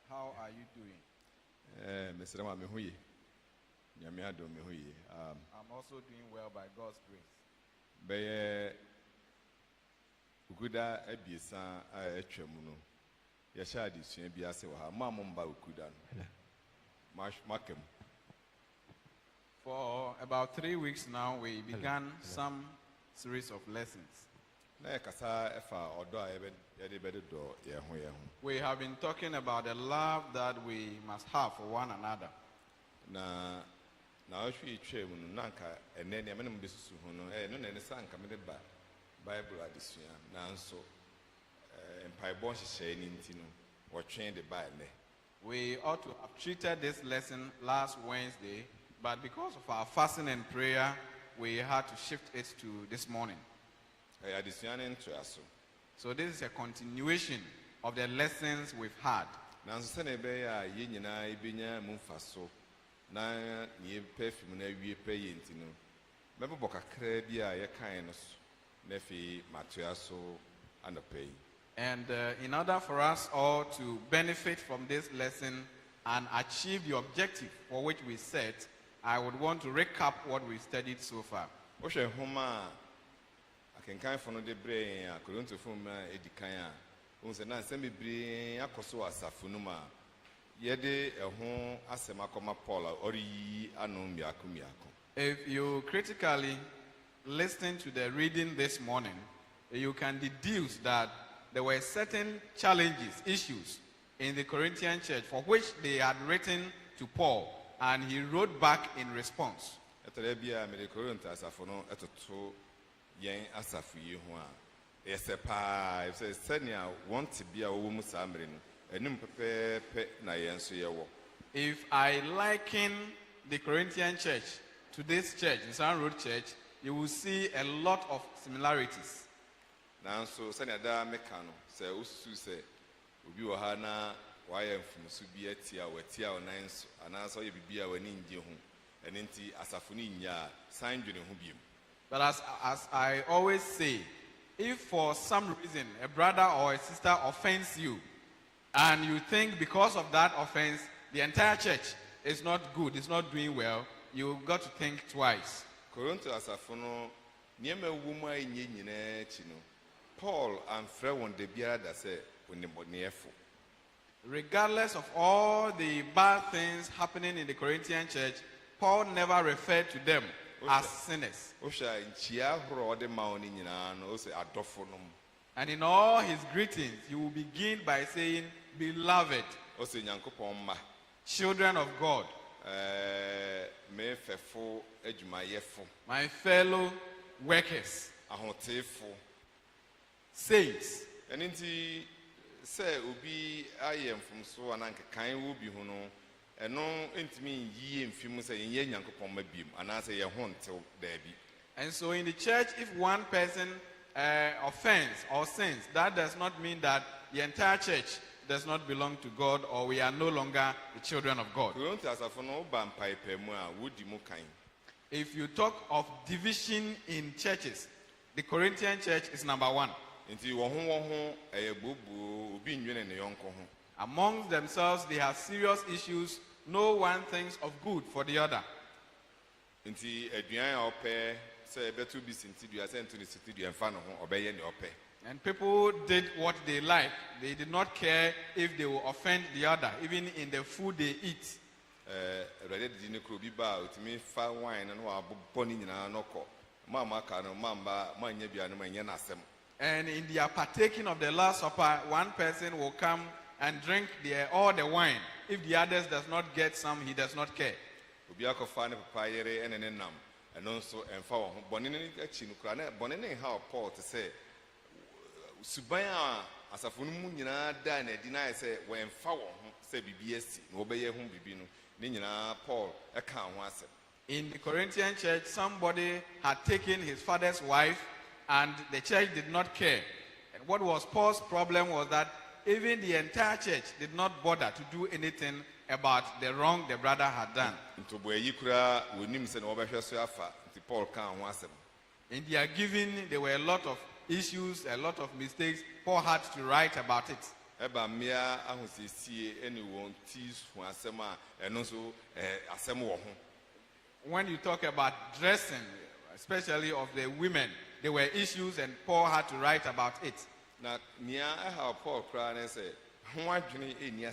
How are you doing? Mr. Mamihuye. Yamiado Mihuye. I'm also doing well by God's grace. Beye Ukuda Ebisa Echemuno. Yashadi Biase wa Mamumba Ukuda. Makem. For about 3 weeks now, we began some series of lessons. We have been talking about the love that we must have for one another. We ought to have treated this lesson last Wednesday, but because of our fasting and prayer, we had to shift it to this morning. So this is a continuation of the lessons we've had. And in order for us all to benefit from this lesson and achieve the objective for which we set, I would want to recap what we studied so far. I can for no de brain, I couldn't to form Edikaya. Once and send me brain, Akoso Asafunuma. Yede a home Asemakoma Paula, or Anomiakumiako. If you critically listen to the reading this morning, you can deduce that there were certain challenges, issues in the Corinthian church for which they had written to Paul, and he wrote back in response. Yang asafu ho a esepa if say senia want to be a woman samrin enum pepe na yenso yewo. If I liken the Corinthian church to this church, the Sun Road Church, you will see a lot of similarities. Nanso senia da meka no say usu say obi wo ha na wa yemfum so bi atia watia onanso anaso ye bibia wani nje ho enenti asafu ni nya san dwene ho biem. But as I always say, if for some reason a brother or a sister offends you, and you think because of that offense, the entire church is not good, it's not doing well, you've got to think twice. Paul and Frewan de Biada say, regardless of all the bad things happening in the Corinthian church, Paul never referred to them as sinners. And in all his greetings, he will begin by saying, beloved, children of God, my fellow workers, saints. Say ubi I am from so and kind will be hono. And no intimate ye and film say yen yankopon mabim, and I say a haunt till there be. And so in the church, if one person offends or sins, that does not mean that the entire church does not belong to God or we are no longer the children of God. If you talk of division in churches, the Corinthian church is number one. Among themselves, they have serious issues. No one thinks of good for the other. And people did what they like. They did not care if they will offend the other, even in the food they eat. And in their partaking of the Last Supper, one person will come and drink all the wine. If the others does not get some, he does not care. And also, and for Bonini, how Paul to say, Subaya, as a Funumuna, Dana, deny say, when foul, say BBS, no obey whom Bibino, Nina, Paul, a count was. In the Corinthian church, somebody had taken his father's wife, and the church did not care. And what was Paul's problem was that even the entire church did not bother to do anything about the wrong the brother had done. In their giving, there were a lot of issues, a lot of mistakes, Paul had to write about it. Eba mmea ahosesie ene won tis hu asem a eno so asem wo ho. When you talk about dressing, especially of the women, there were issues and Paul had to write about it. Na nia ha Paul kra na say ho adwene eni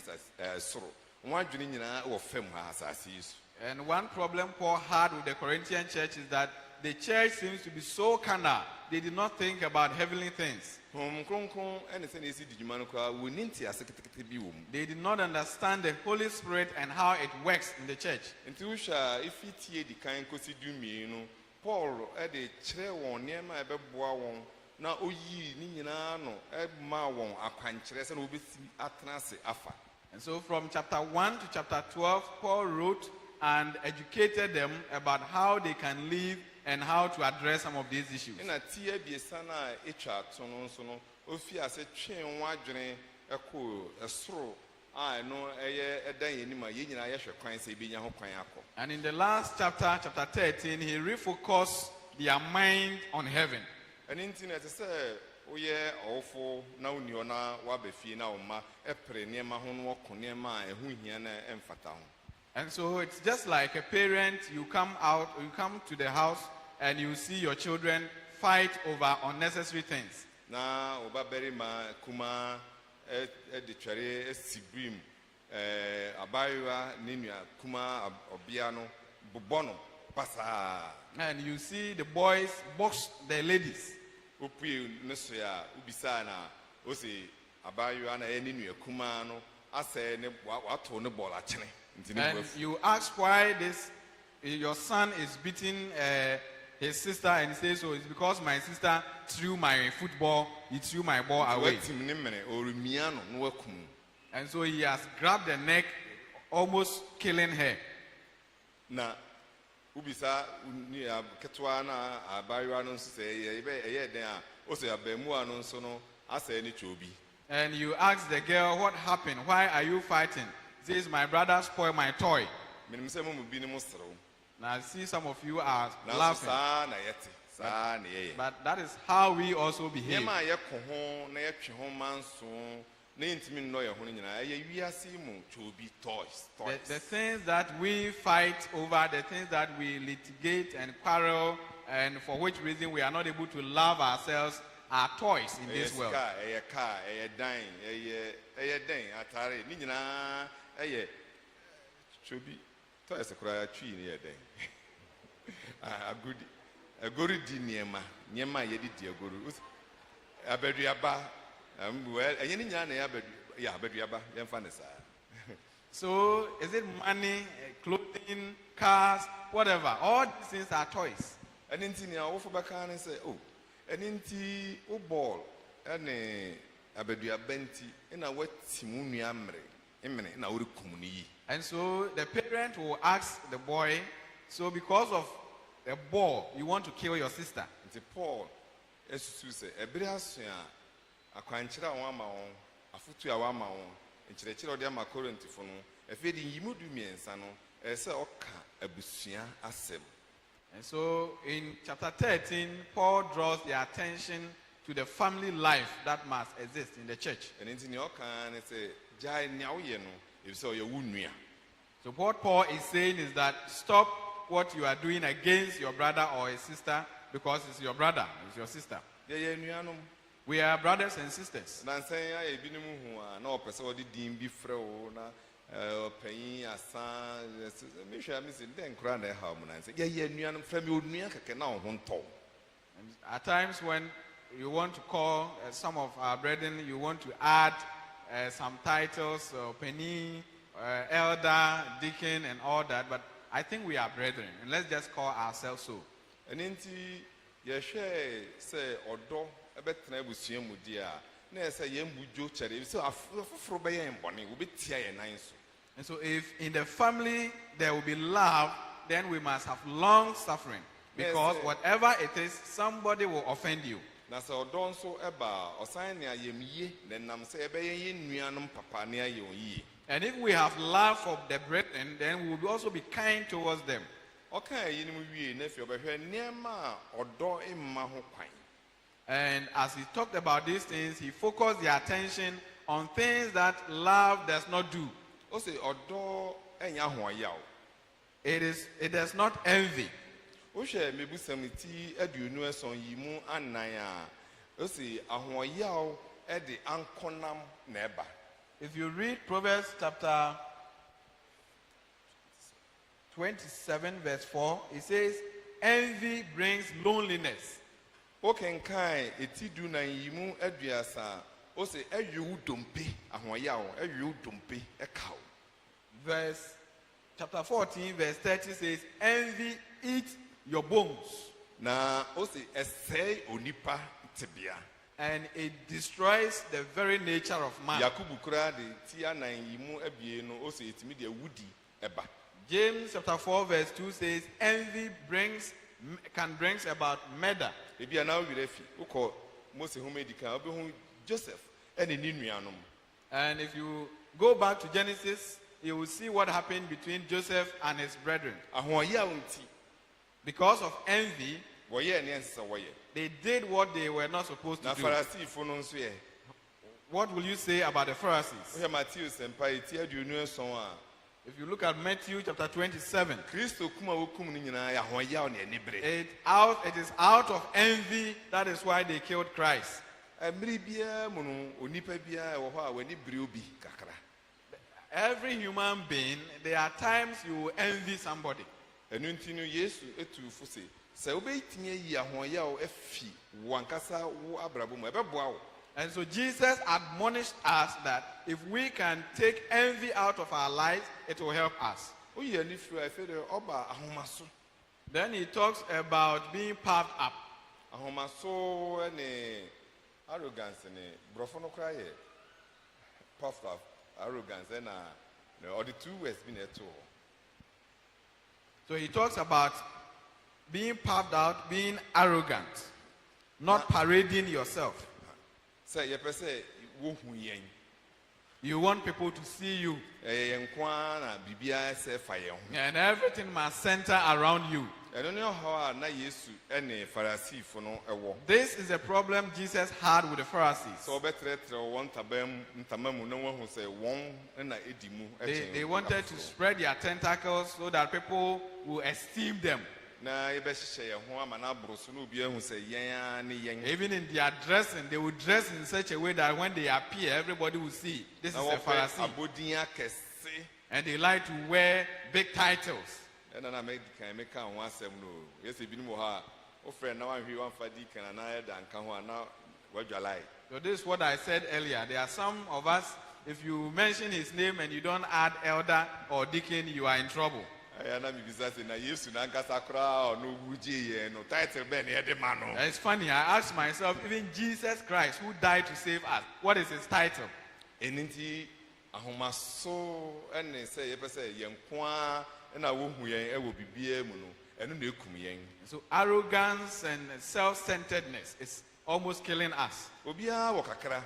soro. Ho adwene nyina wo fam ha asase yesu. And one problem Paul had with the Corinthian church is that the church seems to be so carnal. They did not think about heavenly things. They did not understand the Holy Spirit and how it works in the church. Paul and so from chapter 1 to chapter 12, Paul wrote and educated them about how they can live and how to address some of these issues. And in the last chapter, chapter 13, he refocused their mind on heaven. And so it's just like a parent, you come to the house and you see your children fight over unnecessary things. And you see the boys box the ladies. And you ask why your son is beating his sister, and he says, so it's because my sister threw my football, he threw my ball away. And so he has grabbed the neck, almost killing her. And you ask the girl, what happened? Why are you fighting? Says, my brother spoiled my toy. Now I see some of you are laughing. But that is how we also behave. The things that we fight over, the things that we litigate and quarrel, and for which reason we are not able to love ourselves, are toys in this world. So, is it money, clothing, cars, whatever? All these things are toys. And so the parent will ask the boy, so because of a ball, you want to kill your sister. Paul, and so in chapter 13, Paul draws the attention to the family life that must exist in the church. So what Paul is saying is that stop what you are doing against your brother or his sister because it's your brother, it's your sister. We are brothers and sisters. At times when you want to call some of our brethren, you want to add some titles, penny, elder, deacon, and all that, but I think we are brethren, and let's just call ourselves so. And so if in the family there will be love, then we must have long suffering, because whatever it is, somebody will offend you. And if we have love for the brethren, then we will also be kind towards them. And as he talked about these things, he focused the attention on things that love does not do. O se ɔdɔ ɛnya ahoɔyaw. It does not envy. O hwɛ mebusam ti aduonu ɛsɔn yi mu anan a o se ahoɔyaw ɛde ankɔnam na ɛba. If you read Proverbs chapter 27 verse 4, it says, envy brings loneliness. O kenkan eti du na yi mu aduasa o se ɛyɛ dompe ahoɔyaw ɛyɛ dompe ɛkaw. Verse chapter 14 verse 30 says, envy eats your bones. Na o se ɛsɛe onipa tibia. And it destroys the very nature of man. Yakubu kura de ti anan yi mu abie no o se etimi de wudi ɛba. James chapter 4 verse 2 says, envy can bring about murder. Ebi ana wire fi ukɔ Mose ho medika obehu Joseph ɛne ne nuanom. And if you go back to Genesis, you will see what happened between Joseph and his brethren. Ahoɔyaw nti Because of envy, wɔyɛ ne ɛnsɛ wɔyɛ. they did what they were not supposed to Na do. Farisifo no nso yɛ. What will you say about the Pharisees? Wohɛ Matthew sempa eti aduonu ɛsɔn a If you look at Matthew chapter 27, Kristo kum a wokum no nyinaa yɛ ahoɔyaw ne anibere. it is out of envy, that is why they killed Christ. Mmiri biara mu no onipa biara wɔ hɔ a w'ani bere obi kakra. Every human being, there are times you will envy somebody. Ɛno nti no Yesu etu fo se sɛ wobɛtumi ayi ahoɔyaw afi wankasa wo abrabɔ mu ɛbɛboa wo. And so Jesus admonished us that if we can take envy out of our lives, it will help us. Woyi ani firi a ɛfɛ dɛ ɔba ahomaso. Then he talks about being puffed up. Ahomaso ne arrogance ne borɔfo no koraa yɛ puffed up arrogance ɛna ɔde two words bi na ɛto hɔ. So he talks about being puffed out, being arrogant, not parading yourself. Sɛ yɛpɛ sɛ wohu yɛn. You want people to see you. Ɛyɛ yɛn nko ara na biribiara sɛ fa yɛn ho. And everything must center around you. Ɛno ne ɔhaw a na Yesu ɛne Farisifo no ɛwɔ. This is the problem Jesus had with the Pharisees. Sɛ ɔbɛtrɛtrɛ wɔn ntama mu na wɔahu sɛ wɔn na ɛdi mu ɛkyɛn. They wanted to spread their tentacles so that people will esteem them. Na yɛbɛhyehyɛ yɛn ho ama na aboro so na obi ahu sɛ yɛn ara ne yɛn. Even in their dressing, they would dress in such a way that when they appear, everybody will see this is a Pharisee. Abodin akɛse. And they like to wear big titles. Ɛna na mɛka ho asɛm no. Yɛsɛ binom wɔ hɔ a wofrɛ na wanhwɛ wamfa di kan na yɛda nka ho a na wadwalae. So this is what I said earlier. There are some of us, if you mention his name and you don't add elder or deacon, you are in trouble. Na mibisa sɛ na Yesu na ankasa koraa ɔno wugye yɛn no title bɛn na yɛde ma no. It's funny, I asked myself, even Jesus Christ, who died to save us, what is his title? Ɛno nti ahomaso ɛne sɛ yɛpɛ sɛ yɛn nko ara ɛna wohu yɛn ɛwɔ biribiara mu no ɛno na ekum yɛn. So arrogance and self-centeredness is almost killing us. Obiara wɔ kakra.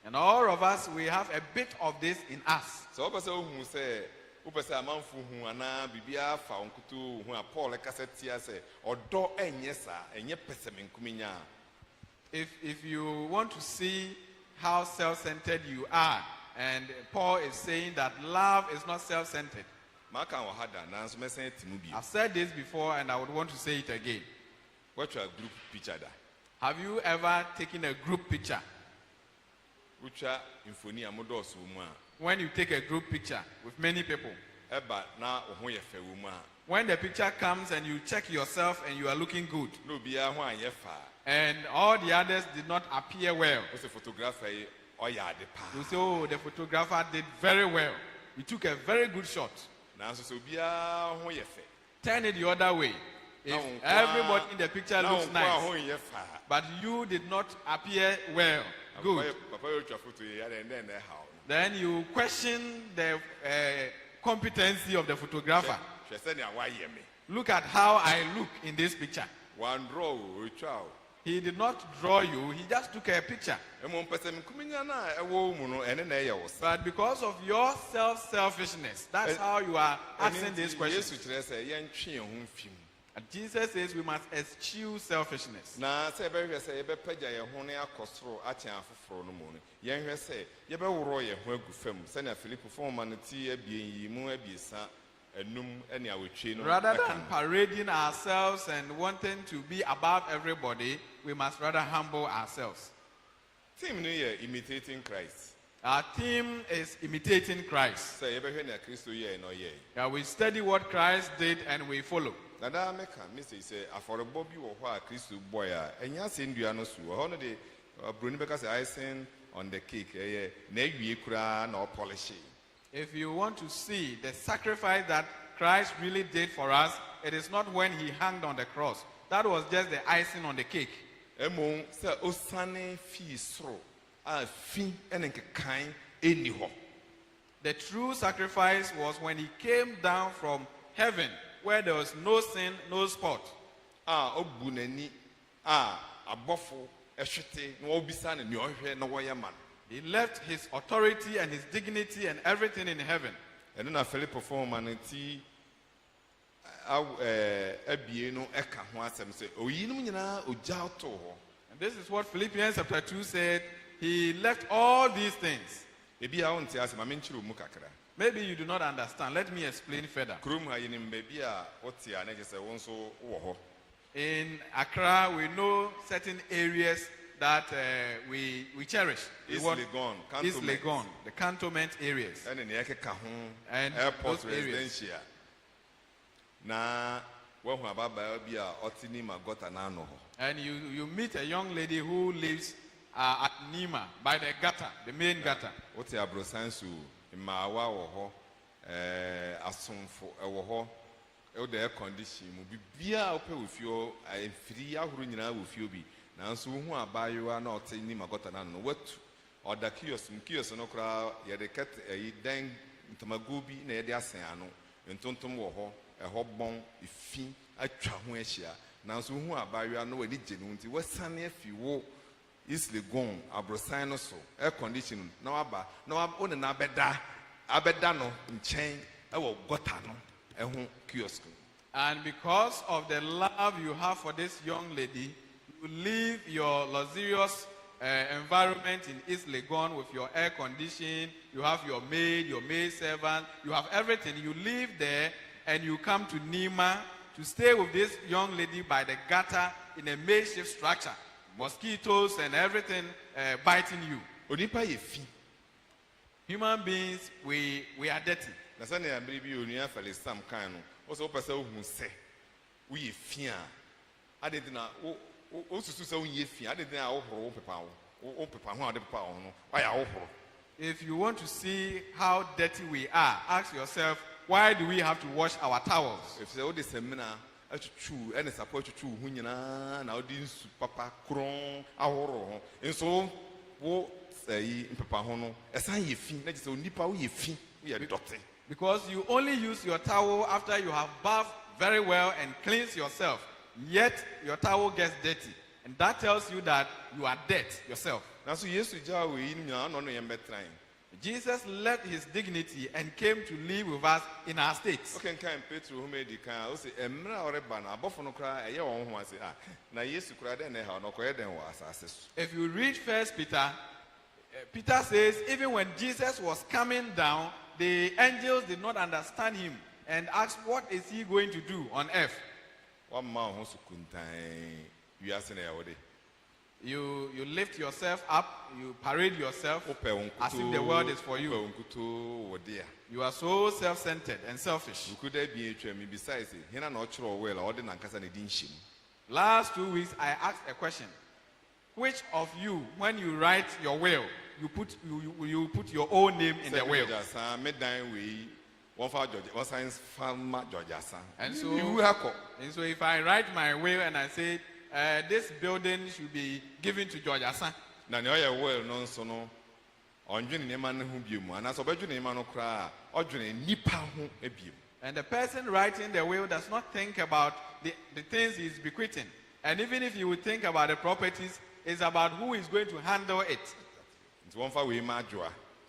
And all of us, we have a bit of this in us. Sɛ wɔpɛ sɛ wohu sɛ wopɛ sɛ amanfo hu anaa biribiara fa wo nkoto hu a Paul kasa tia sɛ ɔdɔ ɛnyɛ saa ɛnyɛ pɛ sɛ menkum nya a. If you want to see how self-centered you are, and Paul is saying that love is not self-centered. Maka wɔ ha da nanso mɛsan ati mu bio. I've said this before and I would want to say it again. Wɔatwa group picture da. Have you ever taken a group picture? Wotwa mfoni a modɔɔso wɔ mu a. When you take a group picture with many people, ɛba na wo ho yɛ fɛ wɔ mu a. when the picture comes and you check yourself and you are looking good, Na obiara ho anyɛ fa. and all the others did not appear well, Wo sɛ photographer yi ɔyɛ ade paa. you say, oh, the photographer did very well. He took a very good shot. Nanso sɛ obiara ho yɛ fɛ. Turn it the other way. If Na wo nko everybody in the picture na wo looks nko a nice, ho nyɛ fa. but you did not appear well, good, Papa yɛ otwa photo yi ɛna ɛna ɛha wo. then you question the competency of the photographer. Hwɛ sɛnea wayɛ me. Look at how I look in this picture. Wandrɔ o otwa o. He did not draw you, he just took a picture. Ɛmo mpɛ sɛ menkum nya na ɛwɔ wo mu no ɛne na ɛyɛ wo sa. But because of your selfishness, that's how you are asking this question. Yesu kyerɛ sɛ yɛntwe yɛn ho mfi mu. And Jesus says we must eschew selfishness. Na sɛ yɛbɛhwɛ sɛ yɛbɛpagya yɛn ho ne akɔ soro akyɛn afoforɔ no mu no, yɛnhwɛ sɛ yɛbɛworɔ yɛn ho agu fam sɛnea Filipo fɔmma no ti abien yi mu abiesa enum ɛne awotwe no. Rather than parading ourselves and wanting to be above everybody, we must rather humble ourselves. Team no yɛ imitating Christ. Our theme is imitating Christ. Sɛ yɛbɛhwɛ nea Kristo yɛɛ na ɔyɛe. Yeah, we study what Christ did and we follow. Na daa meka message sɛ afɔrebɔ bi wɔ hɔ a Kristo bɔe a ɛnyɛ asɛnnua no so. Ɛhɔ no de Broni bɛka sɛ icing on the cake ɛyɛ na awie koraa na ɔpɔlehye. If you want to see the sacrifice that Christ really did for us, it is not when he hung on the cross. That was just the icing on the cake. Ɛmmom sɛ ɔsane fii soro a fi ɛne nkekan ɛnni hɔ. The true sacrifice was when he came down from heaven, where there was no sin, no spot. A ɔbu n'ani a abɔfo ɛhwete na wɔbisa no nea ɔhwɛ na wɔyɛ ma no. He left his authority and his dignity and everything in heaven. Ɛno na Filipo fɔmma no ti abie no ɛka ho asɛm sɛ oyinom nyinaa ogya too hɔ. And this is what Philippians chapter 2 said. He left all these things. Ebi a wonte asɛm ame nkyerɛ mu kakra. Maybe you do not understand. Let me explain further. Kurom ha yɛnim baabi a wote a na kyerɛ sɛ wo nso wɔ hɔ. In Accra, we know certain areas that we cherish. East Legon, East Legon, the cantonment areas. ɛne nea ɛkeka ho And airport those areas. residential. Na woahu ababaawa bi a ɔte Nima gɔta n'ano hɔ. And you meet a young lady who lives at Nima, by the gutter, the main gutter. Wote abrosan so mmaawa wɔ hɔ, asomfo ɛwɔ hɔ, wode air condition mu biribiara a wopɛ wɔ fie hɔ, mfiri ahorow nyinaa wɔ fie bi. Nanso wohu abaayewa na ɔte Nima gɔta n'ano no watu ɔda kiosk no koraa yɛde kɛt dan ntamago bi na yɛde asɛn ano ntontom wɔ hɔ ɛhɔ bɔn efi atwa ho ahyia. Nanso wohu abaayewa no w'ani gye no nti wɔsane afi wo East Legon abrosan no so air condition na waba na wo ne na abɛda no nkyɛn ɛwɔ gɔta no ɛho kiosk. And because of the love you have for this young lady, you leave your luxurious environment in East Legon with your air condition, you have your maid servant, you have everything. You live there and you come to Nima to stay with this young lady by the gutter in a makeshift structure. Mosquitoes and everything biting you. Onipa yɛ fi. Human beings, we are dirty. Na sɛnea mmere bi onua Felistam kan no, wo sɛ wopɛ sɛ wohu sɛ woyɛ fi a ade nti na wosusu sɛ wonyɛ fi ade nti na wohoro wo pepa ho a wode pepa wo ho no wayɛ wohoro. If you want to see how dirty we are, ask yourself, why do we have to wash our towels? Ɛfisɛ wode sɛmina atwitwu ɛne sapo atwitwu wo ho nyinaa na wode nsu papa kron ahoro ho nso wo mpepa ho no ɛsan yɛ fi na gye sɛ onipa woyɛ fi woyɛ dɔte. Because you only use your towel after you have bathed very well and cleansed yourself. Yet your towel gets dirty. And that tells you that you are dead yourself. Nanso Yesu gyaa wɔ yi nyinaa na ɔno yɛn bɛtran. Jesus left his dignity and came to live with us in our states. Okay, kan Petro ho medi kan o se emra ɔreba na abɔfo no koraa ɛyɛ wɔn ho ase na Yesu koraa dɛn na ɛha no kɔyɛ dɛn wɔ asase so. If you read 1 Peter, Peter says even when Jesus was coming down, the angels did not understand him and asked, what is he going to do on earth? Wamma ho so kuntan wiase na yɛwɔ de. You lift yourself up, you parade yourself as if the world is for you. You are so self-centered and selfish. Last 2 weeks, I asked a question. Which of you, when you write your will, you put your own name in the will? And so if I write my will and I say, this building should be given to George Asah. And the person writing the will does not think about the things he's bequeathing. And even if he would think about the properties, it's about who is going to handle it.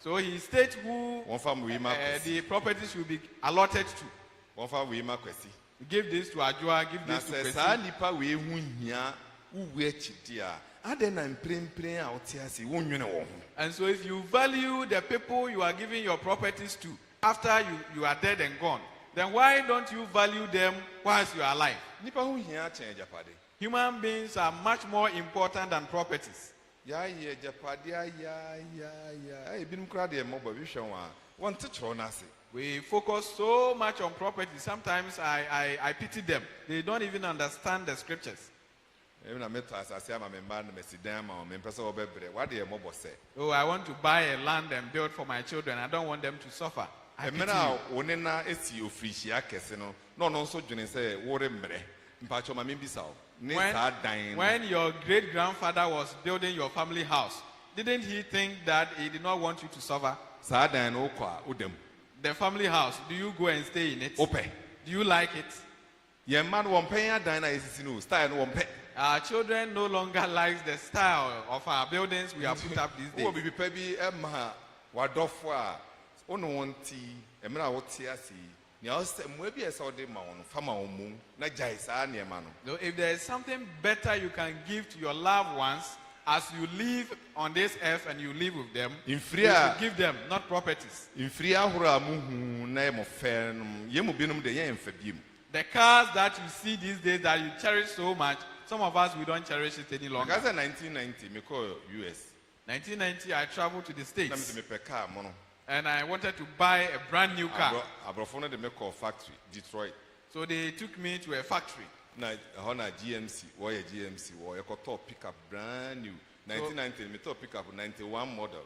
So he states who the properties should be allotted to. Give this to Ajua, give na this to sɛ Kwesi. saa nipa wei hu hia wowu akyi a adɛn na mprempren a wote ase wonwene wɔ ho. And so if you value the people you are giving your properties to after you are dead and gone, then why don't you value them whilst you are alive? Nipa hu hia kyɛn agyapade. Human beings are much more important than properties. Yɛayɛ agyapade ayɛ ebinom koraa deɛ mmɔbɔ bi hwɛ wɔn a wɔnte kyerɛw no ase. We focus so much on property. Sometimes I pity them. They don't even understand the scriptures. Ɛmi na metɔ asase ama me mma na mesi dan ama wɔn mempɛ sɛ wɔbɛbrɛ wadeɛ mmɔbɔ sɛ. Oh, I want to buy a land and build for my children. I don't want them to suffer. I pity Ɛmɛrɛ a you. wo nena esi ofirihyia kɛse no na ɔno nso dwene sɛ wɔremmerɛ mpatsɔ ma membisa wo ne saa dan no. When your great-grandfather was building your family house, didn't he think that he did not want you to suffer? Saa dan no wokɔ a wodam. The family house, do you go and stay in it? Wopɛ. Do you like it? Yɛn mma no wɔn pɛn adan na yɛsisi no style no wɔn pɛ. Our children no longer like the style of our buildings we have put up these days. Wɔ bibi pɛ bi ɛma wadɔfo a ɔno wɔn ti ɛmɛrɛ a wɔte ase nea ɔsɛ mmoa bi ɛsɛ ɔde ma wɔn fama wɔn mu na gyae saa nneɛma no. So if there is something better you can give to your loved ones as you live on this earth and you live with them, you should give them, not properties. Mfiri ahorow a muhu na ɛmɔ fɛ no yɛn mu binom de yɛn mfa bi mu. The cars that you see these days that you cherish so much, some of us, we don't cherish it any longer. Because in 1990, me call US. 1990, I traveled to the States. Me pɛ car mono. And I wanted to buy a brand new car. Abrofo de me call factory Detroit. So they took me to a factory. Na Honda GMC, why GMC, why a pickup brand new. 1990, me top pickup 91 model.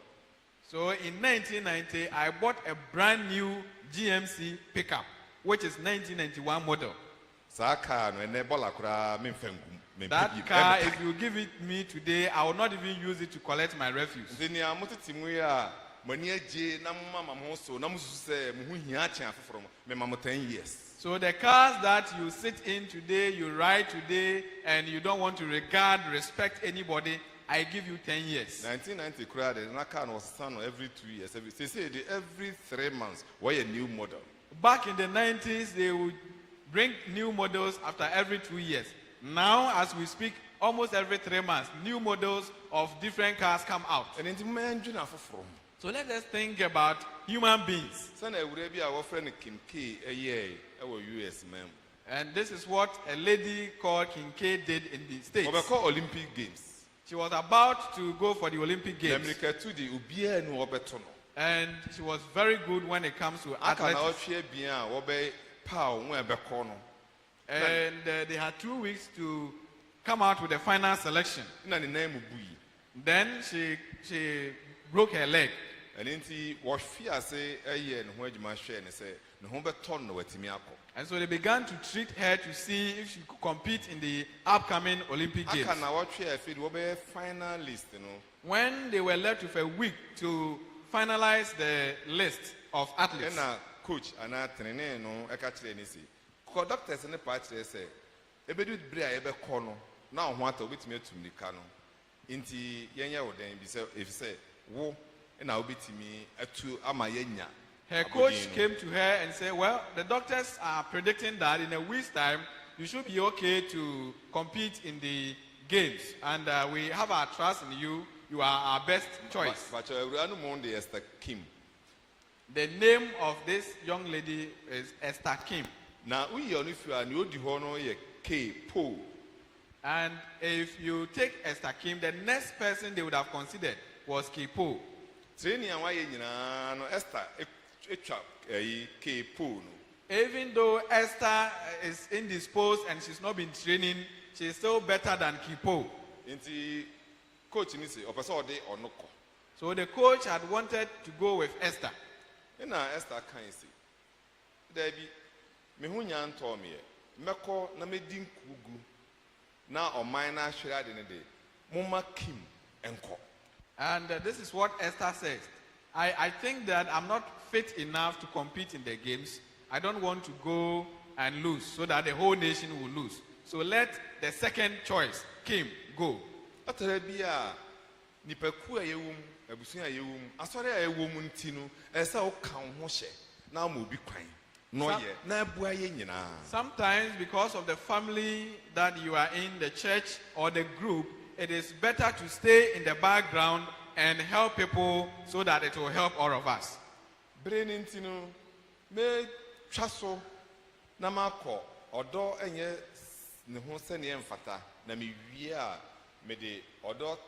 So in 1990, I bought a brand new GMC pickup, which is 1991 model. That car, if you give it me today, I will not even use it to collect my refuse. So the cars that you sit in today, you ride today, and you don't want to respect anybody, I give you 10 years. 1990 crowd, the car was done every 2 years. They say every 3 months, why a new model? Back in the 90s, they would bring new models after every 2 years. Now, as we speak, almost every 3 months, new models of different cars come out. So let us think about human beings. And this is what a lady called King K did in the States. Olympic Games. She was about to go for the Olympic Games. And she was very good when it comes to athletics. And they had 2 weeks to come out with the final selection. Then she broke her leg. And so they began to treat her to see if she could compete in the upcoming Olympic Games. When they were left with a week to finalize the list of athletes, coach and doctors in the party say, "Ebedu bria ebe kono na ohwata obetimi atum nika no nti yenya wodan bi say if say wo na obetimi atu ama yenya." Her coach came to her and said, "Well, the doctors are predicting that in a week's time you should be okay to compete in the games, and we have our trust in you. You are our best choice." But Esther Kim. The name of this young lady is Esther Kim. Now we if you are new the K Po. And if you take Esther Kim, the next person they would have considered was K Po. Training and why no Esther K Po. Even though Esther is indisposed and she's not been training, she's still better than Kipo. Coach So the coach had wanted to go with Esther. Esther can say, Debbie, me who yan told me, Meko na me din kugu na o minor share in a day, Muma Kim enko. And this is what Esther says. I think that I'm not fit enough to compete in the games. I don't want to go and lose so that the whole nation will lose. So let the second choice, Kim, go. Atarabia nipaku a yewum abusun a yewum asore a yewum ntinu esa o kan ho hye na mo bi kwan. no ye na bua ye nyina. Sometimes, because of the family that you are in, the church or the group, it is better to stay in the background and help people so that it will help all of us. Brain intino me twaso na makọ odo enye ne ho se ne mfata na me wie a me de odo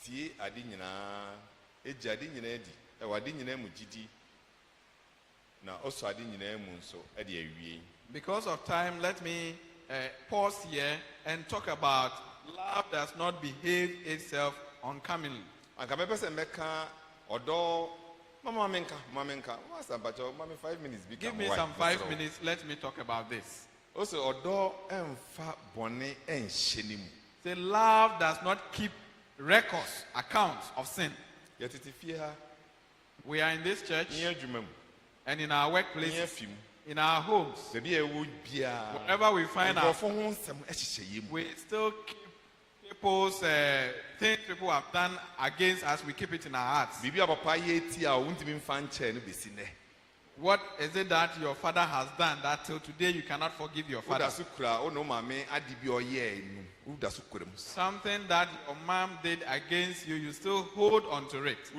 tie ade nyina eji ade nyina edi e wade nyina mu gidi na oso ade nyina mu nso e de awie. Because of time, let me pause here and talk about love does not behave itself uncommonly. Anka me pese meka odo Mama menka. What's about your 5 minutes? Give me some 5 minutes. Let me talk about this. Also, odo emfa bone enhyenimu. Say love does not keep records, accounts of sin. We are in this church and in our workplace, in our homes, wherever we find ourselves, we still keep people's things people have done against us, we keep it in our hearts. What is it that your father has done that till today you cannot forgive your father? Something that your mom did against you, you still hold on to it.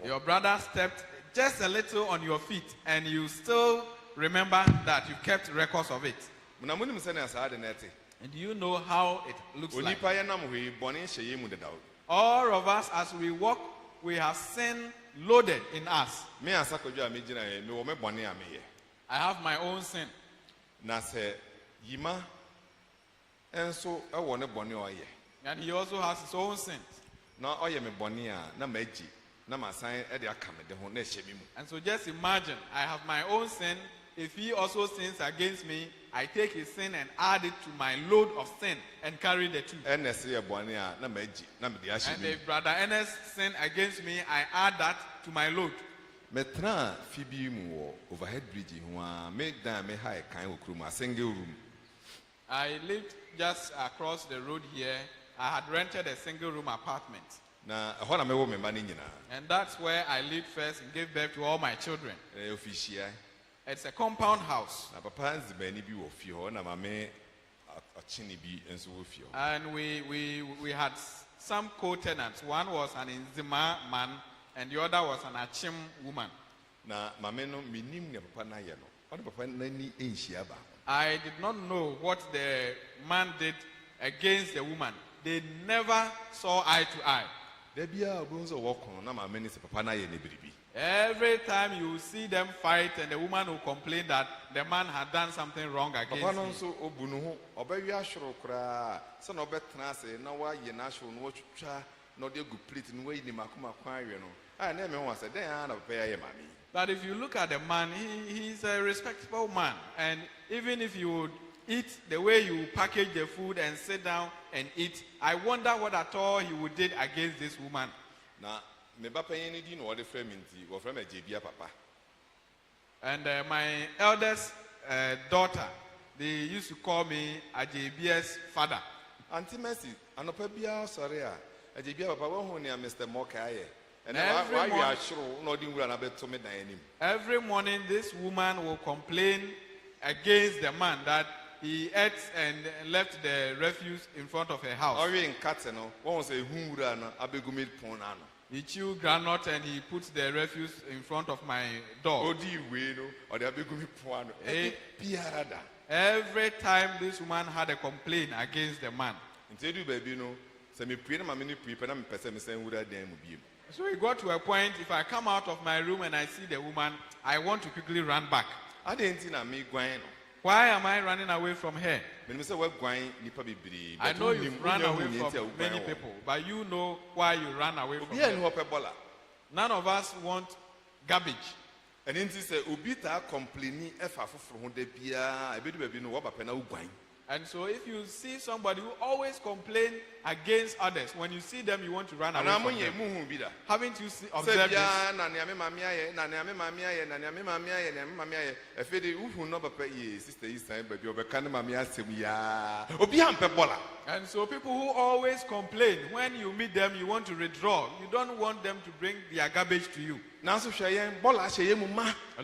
Your brother stepped just a little on your feet and you still remember that you kept records of it. And do you know how it looks like? All of us, as we walk, we have sin loaded in us. I have my own sin. And he also has his own sins. And so just imagine, I have my own sin. If he also sins against me, I take his sin and add it to my load of sin and carry the two. And if Brother Ernest sin against me, I add that to my load. I lived just across the road here. I had rented a single room apartment. And that's where I lived first and gave birth to all my children. It's a compound house. And we had some co-tenants. One was an Inzima man and the other was an Achim woman. I did not know what the man did against the woman. They never saw eye to eye. Every time you see them fight and the woman will complain that the man had done something wrong against me. But if you look at the man, he's a respectable man. And even if you would eat the way you package the food and sit down and eat, I wonder what at all he would did against this woman. And my eldest daughter, they used to call me Ajebia's father. Auntie Mercy, sorry, Ajebia Papa won't hear Mr. Mokaye. And every morning, this woman will complain against the man that he ate and left the refuse in front of her house. He chewed granite and he put the refuse in front of my door. Every time this woman had a complaint against the man. So we got to a point, if I come out of my room and I see the woman, I want to quickly run back. Why am I running away from her? I know you've run away from many people, but you know why you ran away from her. None of us want garbage. And so if you see somebody who always complain against others, when you see them, you want to run away from them. Haven't you observed this? And so people who always complain, when you meet them, you want to withdraw. You don't want them to bring their garbage to you. And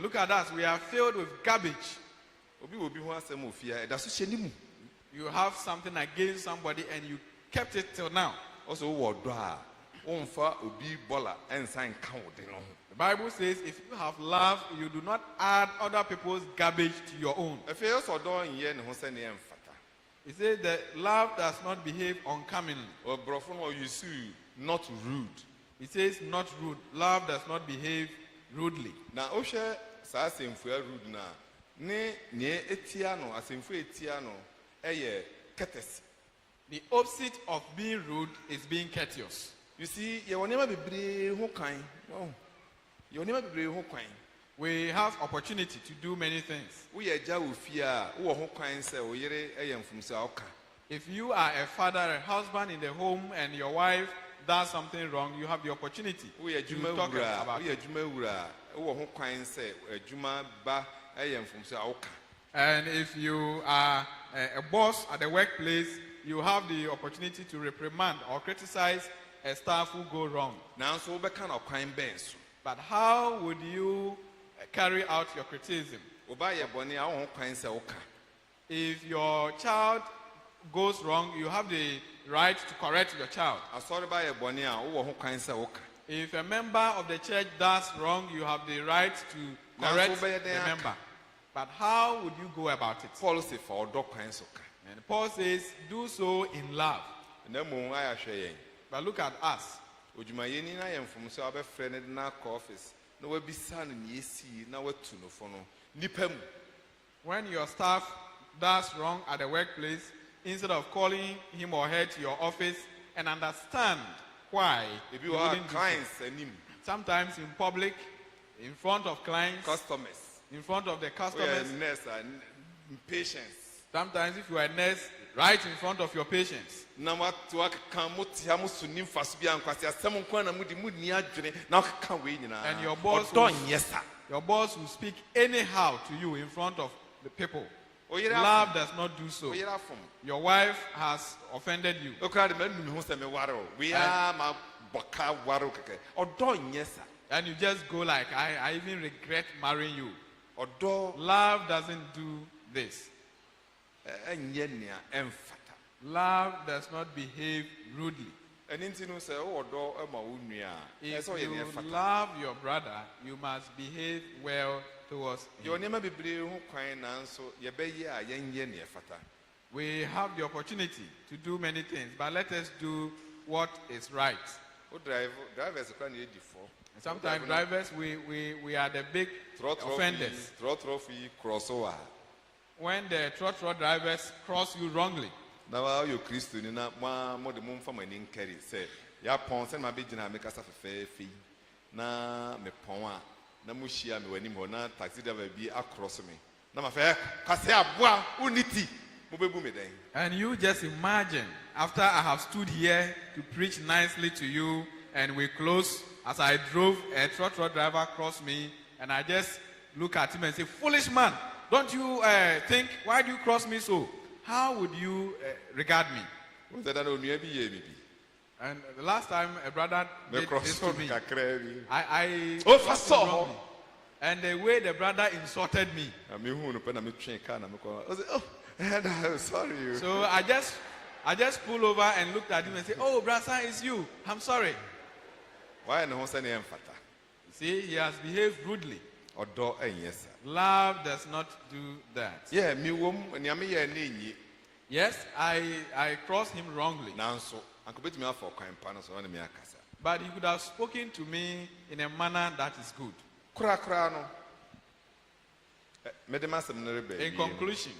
look at us, we are filled with garbage. You have something against somebody and you kept it till now. Also, the Bible says if you have love, you do not add other people's garbage to your own. It says that love does not behave uncommonly. Not rude. It says not rude. Love does not behave rudely. Now, Osha says rude now. Ne etiano asemfu etiano eye courtesy. The opposite of being rude is being courteous. You see, you will never be brave ho kind. Oh, you will never be brave ho kind. We have opportunity to do many things. We are jawufia. Who ho kind say o yere eye mfumse oka. If you are a father, a husband in the home, and your wife does something wrong, you have the opportunity to talk about it. And if you are a boss at the workplace, you have the opportunity to reprimand or criticize a staff who go wrong. But how would you carry out your criticism? If your child goes wrong, you have the right to correct your child. If a member of the church does wrong, you have the right to correct the member. But how would you go about it? And Paul says, do so in love. But look at us. When your staff does wrong at the workplace, instead of calling him or her to your office and understand why, you wouldn't do so. Sometimes in public, in front of clients, customers, in front of the customers, nurse and patients. Sometimes if you are a nurse, right in front of your patients. And your boss will speak anyhow to you in front of the people. Love does not do so. Your wife has offended you. And you just go like, I even regret marrying you. Love doesn't do this. Love does not behave rudely. If you love your brother, you must behave well towards him. We have the opportunity to do many things, but let us do what is right. Sometimes drivers, we are the big offenders. When the trotro drivers cross you wrongly, now you Christian na mo de mo mfa mani nkari say ya pon se na be gina make asa fefefe na me pon a na mo hia me wani mo na taxi driver bi across me na ma fe kase aboa unity mo bebu me den. And you just imagine, after I have stood here to preach nicely to you and we close, as I drove, a trotro driver across me and I just look at him and say, foolish man, don't you think, why do you cross me so? How would you regard me? And the last time a brother did this to me, I wrongly. And the way the brother insulted me. Sorry. So I just pulled over and looked at him and said, oh, brother, it's you. I'm sorry. Why no? See, he has behaved rudely. Love does not do that. Yeah, yes, I crossed him wrongly. But he could have spoken to me in a manner that is good. In conclusion,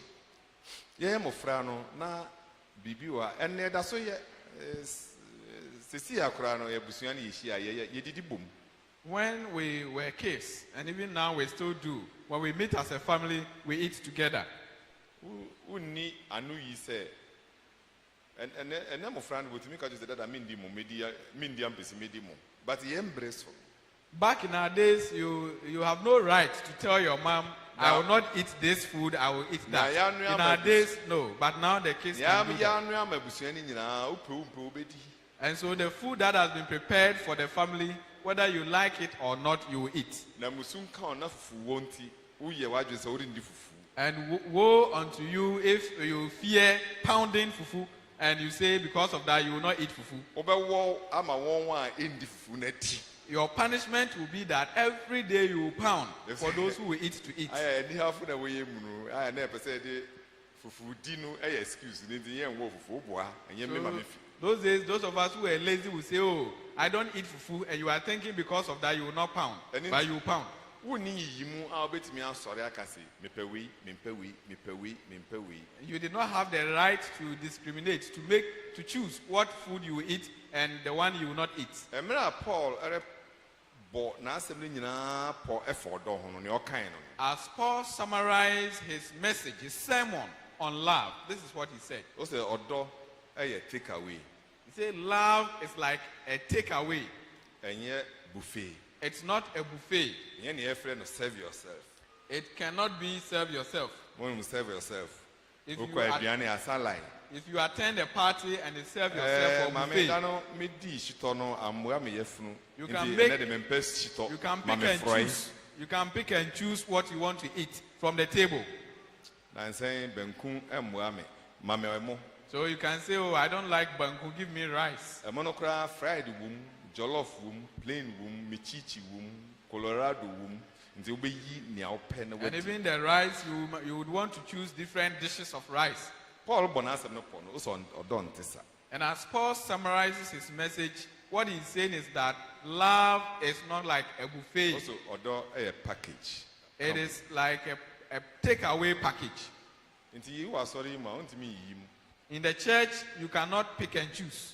when we were kids, and even now we still do, when we meet as a family, we eat together. Unni anu yi say and I'm a friend with me because that I mean the media pesi medimo. But he embrace. Back in our days, you have no right to tell your mom, I will not eat this food, I will eat that. In our days, no. But now the kids can do that. And so the food that has been prepared for the family, whether you like it or not, you will eat. And woe unto you if you fear pounding fufu, and you say because of that you will not eat fufu. Your punishment will be that every day you will pound for those who will eat to eat. Those days, those of us who are lazy will say, oh, I don't eat fufu, and you are thinking because of that you will not pound, but you will pound. You did not have the right to discriminate, to choose what food you will eat and the one you will not eat. As Paul summarized his message, his sermon on love, this is what he said. He said, love is like a takeaway. Buffet. It's not a buffet. Serve yourself. It cannot be serve yourself. Serve yourself. If you attend a party and you serve yourself for buffet, you can pick and choose what you want to eat from the table. So you can say, oh, I don't like banku, give me rice. Fried womb, jollof womb, plain womb, michichi womb, Colorado womb. And even the rice, you would want to choose different dishes of rice. And as Paul summarizes his message, what he's saying is that love is not like a buffet. Also, a package. It is like a takeaway package. In the church, you cannot pick and choose.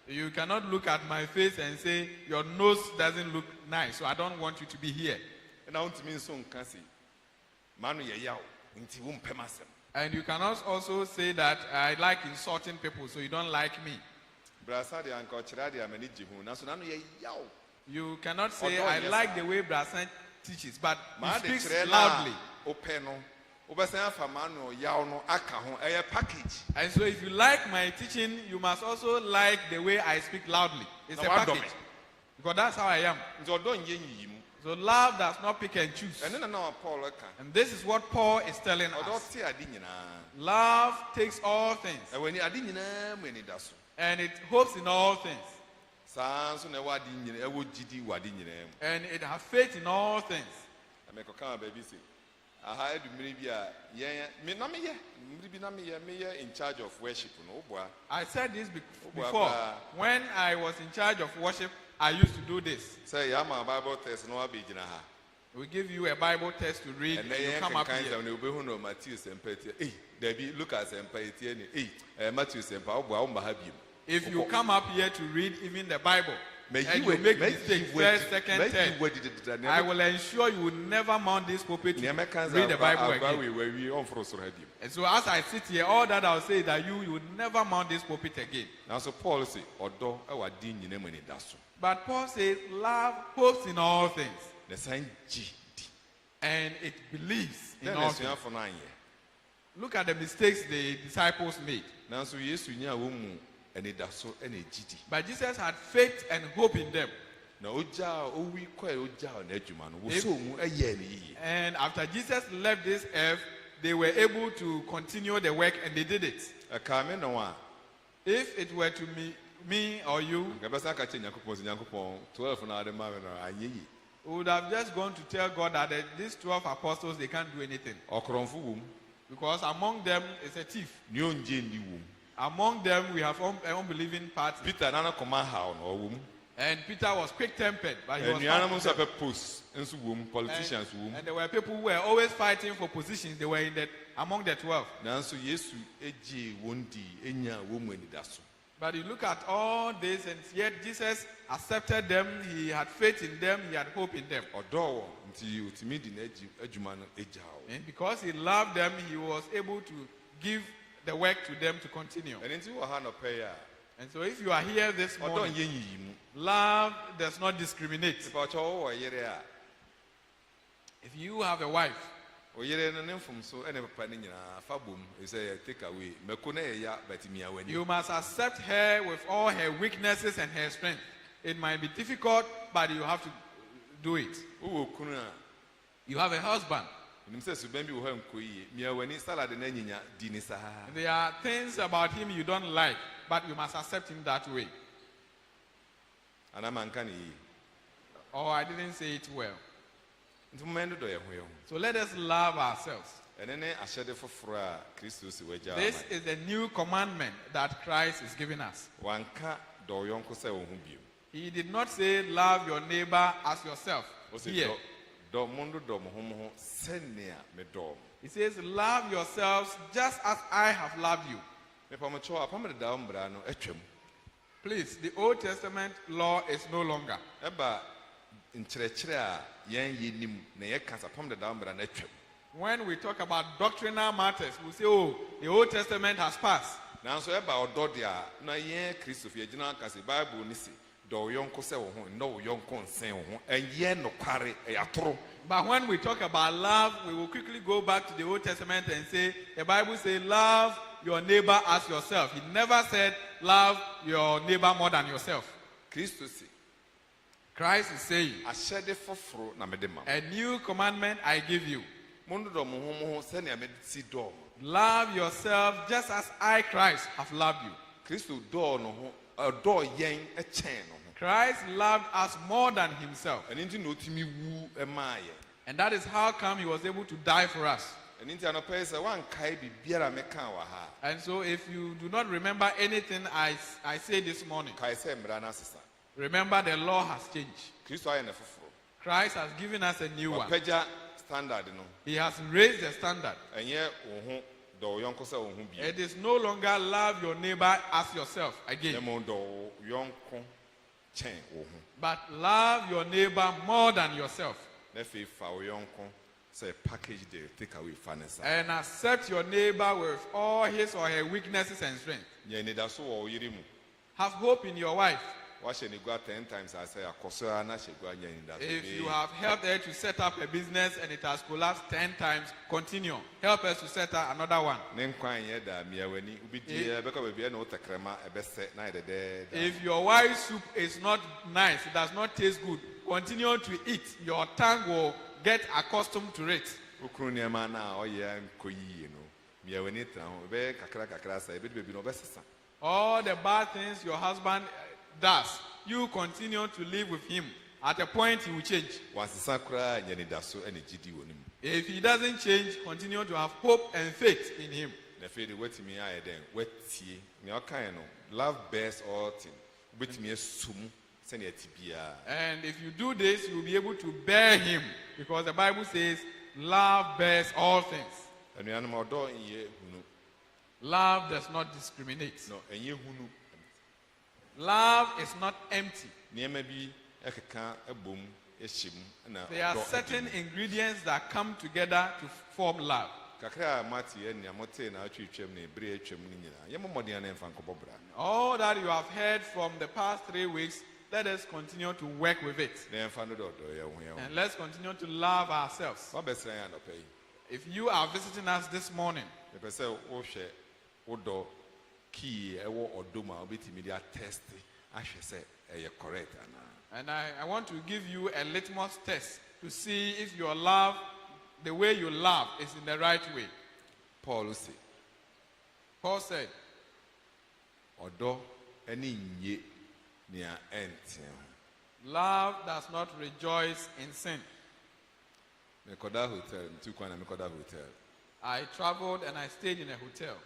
You cannot look at my face and say, your nose doesn't look nice, so I don't want you to be here. And you cannot also say that I like insulting people, so you don't like me. You cannot say, I like the way Brasan teaches, but he speaks loudly. And so if you like my teaching, you must also like the way I speak loudly. It's a package. Because that's how I am. So love does not pick and choose. And this is what Paul is telling us. Love takes all things. And it hopes in all things. And it has faith in all things. In charge of worship. I said this before. When I was in charge of worship, I used to do this. Say, I'm a Bible test. No, we give you a Bible test to read, and you come up here. If you come up here to read even the Bible, and you make mistakes, first, second, third, I will ensure you will never mount this pulpit to read the Bible again. And so as I sit here, all that I'll say is that you will never mount this pulpit again. Now, so Paul says, but Paul says, love hopes in all things. And it believes in all things. Look at the mistakes the disciples made. But Jesus had faith and hope in them. And after Jesus left this earth, they were able to continue the work, and they did it. If it were to me or you, we would have just gone to tell God that these 12 apostles, they can't do anything. Because among them is a thief. Among them, we have an unbelieving party. And Peter was quick-tempered, but he was and there were people who were always fighting for positions. They were But you look at all this, and yet Jesus accepted them. He had faith in them. He had hope in them. ɔdɔɔ wɔn nti otumi di n'adwuma no agya wo. And because he loved them, he was able to give the work to them to continue. ɛno nti wɔ ha nɔpɛ yi a. And so if you are here this ɔdɔ morning, nyɛ yiyi mu. love does not discriminate. nipa ɔkyɛ wɔwɔ yere a. If you have a wife, oyere no ne mfomso ɛne papa ne nyinaa fa bom ɛsɛ take away mako na yɛ ya but mia wani. you must accept her with all her weaknesses and her strength. It might be difficult, but you have to do it. wowɔ kunu a. You have a husband. nim sɛ suban bi wɔ hɔ nkɔ yie mia wani salad na nyinya di ne saa. There are things about him you don't like, but you must accept him that way. ana manka ne yie. Oh, I didn't say it well. nti momɛn dodɔ yɛn ho yɛn ho. So let us love ourselves. ɛne ne ahyɛde foforɔ a kristo si wagya This is the new commandment that Christ is giving us. wanka dɔ wo yɔnko sɛ wo ho bio. He did not say love your neighbor as yourself. ɔsɛ Here, dɔ mo dodɔ mo ho sɛnea medɔ mo. he says, love yourselves just as I have loved you. mepa mo kyɛw apam deda wo mmara no atwam. Please, the Old Testament law is no longer. ɛba nkyerɛkyerɛ a yɛn yɛnim na yɛka sɛ apam deda wo mmara no atwam. When we talk about doctrinal matters, we say, oh, the Old Testament has passed. nanso ɛba ɔdɔ de a na yɛn kristofo yɛgyina aka sɛ bible ne se dɔ wo yɔnko sɛ wo ho nnɔ wo yɔnko nsen wo ho ɛnyɛ nokware ɛyɛ atoro. But when we talk about love, we will quickly go back to the Old Testament and say, the Bible says, love your neighbor as yourself. It never said, love your neighbor more than yourself. kristo se Christ is saying, ahyɛde foforɔ na mede ma mo. a new commandment I give you. mondodɔ mo ho sɛnea mede si dɔɔ mo. Love yourself just as I, Christ, have loved you. kristo dɔɔ no ho ɔdɔɔ yɛn kyɛn no ho. Christ loved us more than himself. ɛno nti na ɔtumi wu maa yɛn. And that is how come he was able to die for us. ɛno nti anɔpɛ yi sɛ woankae biribiara mekaa wɔ ha And so if you do not remember anything I say this morning, kae sɛ mmara no asesa. remember the law has changed. kristo ayɛ ne foforɔ. Christ has given us a new one. wapagya standard no. He has raised the standard. ɛnyɛ wo ho dɔ wo yɔnko sɛ wo ho bio. It is no longer love your neighbor as yourself na again, mmom dɔ wo yɔnko kyɛn wo ho. but love your neighbor more than yourself. na afei fa wo yɔnko sɛ package de take away fa ne sa. And accept your neighbor with all his or her weaknesses and strength. nyɛ anidaso wɔ wo yere mu. Have hope in your wife. wahyɛ ne gua 10 times asɛ akɔ so a na hyɛ gua nyɛ anidaso. If you have helped her to set up a business and it has collapsed 10 times, continue. Help us to set up another one. ne nkwa nyɛ da mmea w'ani wobɛdi bɛkɔ baabi na wo tɛkrɛma ɛbɛsɛ na yɛ dɛdɛɛda. If your wife's soup is not nice, it does not taste good, continue to eat. Your tongue will get accustomed to it. wokuru nneɛma no a ɔyɛ nkɔ yie no mmea w'ani tena ho ɛbɛyɛ kakra sa ɛbɛdi baabi na ɔbɛsesa. All the bad things your husband does, you continue to live with him. At a point, he will change. wansesa koraa nyɛ anidaso ne gyidi wɔ ne mu. If he doesn't change, continue to have hope and faith in him. na afei de woatumi ayɛ dɛn woatie nea ɔkae no love bears all things wobɛtumi asu mu sɛnea ɛte biara. And if you do this, you will be able to bear him. Because the Bible says, love bears all things. anuanom ɔdɔ nyɛ hunu. Love does not discriminate. no ɛnyɛ hunu. Love is not empty. nneɛma bi ɛkeka ɛbom ɛhyɛ mu na There are ɔdɔ certain ingredients that come together to form love. kakra a mate yɛ nea motee na atwitwam ne ɛberɛ atwam no nyinaa yɛmmɔ mmɔden a na ɛmfa nkɔbɔ bra. All that you have heard from the past 3 weeks, let us continue to work with it. na ɛmfa no dɔdɔ yɛ ho yɛ ho. And let's continue to love ourselves. wabɛsrɛ yɛ anɔpa yi If you are visiting us this morning, mepɛ sɛ wohwɛ wodɔ kii ɛwɔ ɔdɔ mu a wobɛtumi de atɛste ahwɛ sɛ ɛyɛ correct anaa. and I want to give you a litmus test to see if your love, the way you love, is in the right way. paul se Paul said, ɔdɔ ɛne nye nea ɛnteɛ ho. love does not rejoice in sin. mekɔda hotel ntu kwan na mekɔda hotel I traveled and I stayed in a hotel.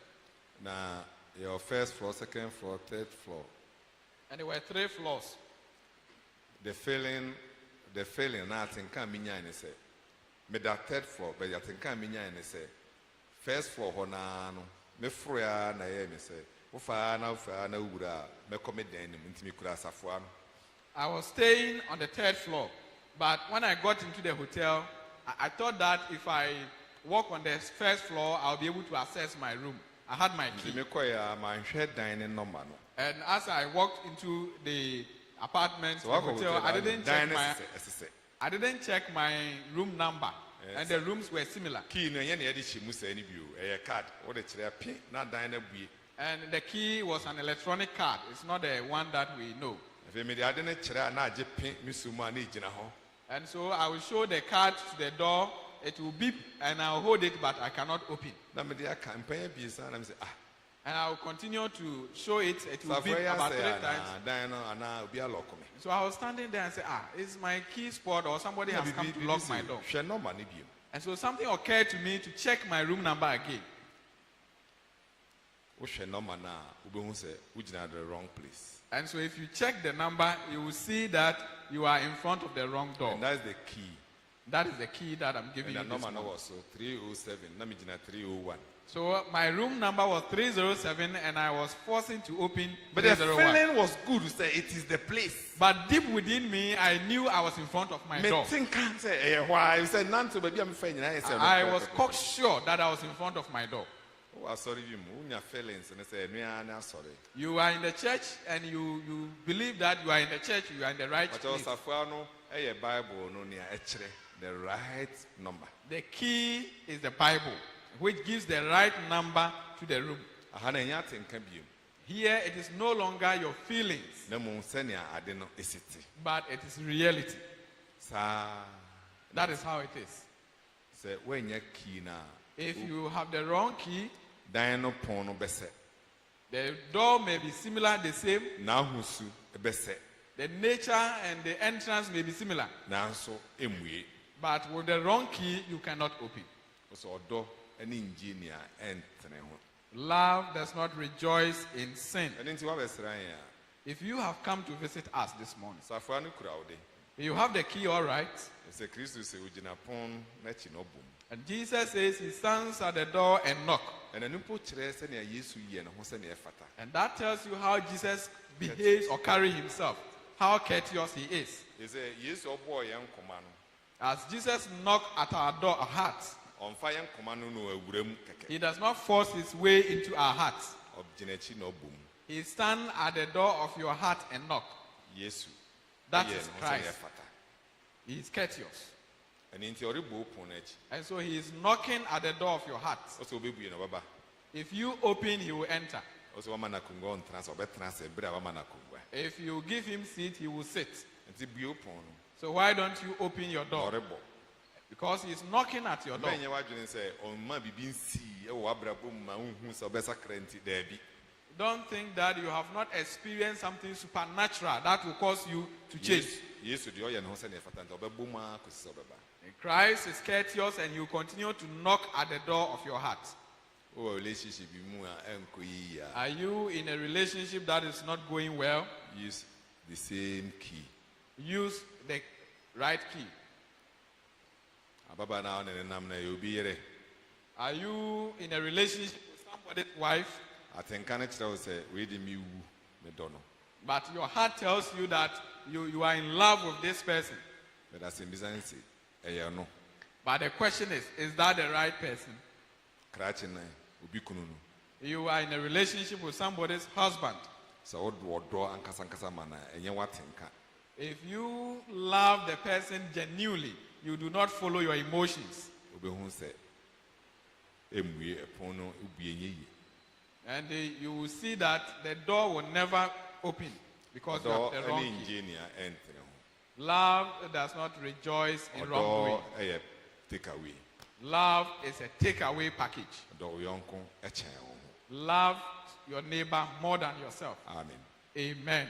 na your first floor, second floor, third floor. And there were 3 floors. The feeling na atenka minya ne sɛ meda third floor but atenka minya ne sɛ first floor hɔ naa no me froya na yɛ me sɛ Ufa na ura me come den ntimi kura asafo ano. I was staying on the 3rd floor, but when I got into the hotel, I thought that if I walk on the 1st floor, I'll be able to access my room. I had my key. Me koy man hwe dan ne number no. And as I walked into the apartment, the hotel, I didn't check my room number, and the rooms were similar. Key no ye na ye de chimu sa ni bio. Card. What the kire pin na dan na bue. And the key was an electronic card. It's not the one that we know. And so I will show the card to the door. It will beep and I'll hold it, but I cannot open. And I will continue to show it. It will beep about 3 times. So I was standing there and said, is my key spot or somebody has come to lock my door? And so something occurred to me to check my room number again. The wrong place. And so if you check the number, you will see that you are in front of the wrong door. And that's the key. That is the key that I'm giving you. And the number was 307. 301. So my room number was 307 and I was forcing to open 301. But the feeling was good to say it is the place. But deep within me, I knew I was in front of my door. I was cocksure that I was in front of my door. You are in the church and you believe that you are in the church, you are in the right place. The right number. The key is the Bible, which gives the right number to the room. Here it is no longer your feelings, but it is reality. That is how it is. If you have the wrong key, the door may be similar, the same. The nature and the entrance may be similar. But with the wrong key, you cannot open. Love does not rejoice in sin. If you have come to visit us this morning, you have the key, all right. And Jesus says he stands at the door and knock. And that tells you how Jesus behaves or carries himself, how courteous he is. As Jesus knocks at our door, our hearts, he does not force his way into our hearts. He stands at the door of your heart and knock. That is Christ. He is courteous. And so he is knocking at the door of your heart. If you open, he will enter. If you give him seat, he will sit. So why don't you open your door? Because he is knocking at your door. Don't think that you have not experienced something supernatural that will cause you to change. Christ is courteous and he will continue to knock at the door of your heart. Are you in a relationship that is not going well? Use the same key. Use the right key. Are you in a relationship with somebody's wife? But your heart tells you that you are in love with this person. But the question is that the right person? You are in a relationship with somebody's husband. If you love the person genuinely, you do not follow your emotions. And you will see that the door will never open because you have the wrong key. Love does not rejoice in wrongdoing. Love is a takeaway package. Love your neighbor more than yourself. Amen. Amen.